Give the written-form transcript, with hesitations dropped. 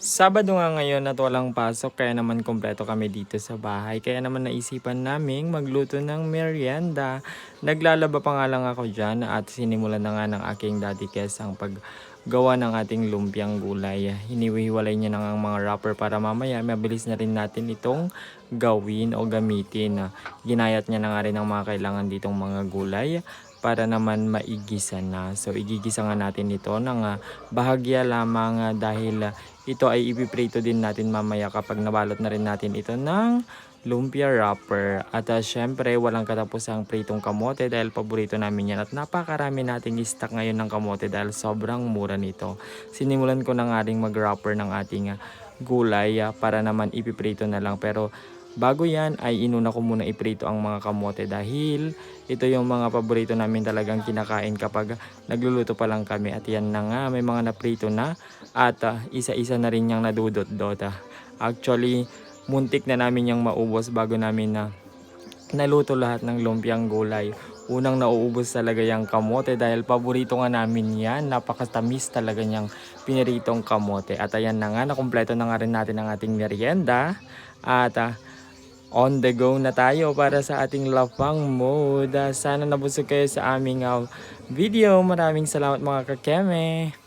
Sabado nga ngayon at walang pasok kaya naman kumpleto kami dito sa bahay. Kaya naman naisipan naming magluto ng merienda. Naglalaba pa nga lang ako dyan at sinimulan na nga ng aking daddy Kes ang paggawa ng ating lumpiang gulay. Hiniwiwalay niya na nga ang mga wrapper para mamaya mabilis na rin natin itong gawin o gamitin. Ginayat niya na nga rin ang mga kailangan ditong mga gulay para naman maigisa na. So igigisa nga natin ito ng bahagya lamang dahil ito ay ipiprito din natin mamaya kapag nabalot na rin natin ito ng lumpia wrapper. At syempre walang katapusang pritong kamote dahil paborito namin yan. At napakarami nating stock ngayon ng kamote dahil sobrang mura nito. Sinimulan ko na nga rin mag-wrapper ng ating gulay para naman ipiprito na lang. Pero bago yan ay inuna ko muna iprito ang mga kamote dahil ito yung mga paborito namin talagang kinakain kapag nagluluto pa lang kami. At yan na nga, may mga naprito na at isa-isa na rin yung nadudot-dot. Actually, muntik na namin yung maubos bago namin naluto lahat ng lumpiang gulay. Unang nauubos talaga yung kamote dahil paborito nga namin yan. Napakatamis talaga niyang piniritong kamote. At ayan na nga, nakumpleto na nga rin natin ang ating merienda. At on the go na tayo para sa ating lapang mode. Sana nabusog kayo sa aming video. Maraming salamat mga kakeme.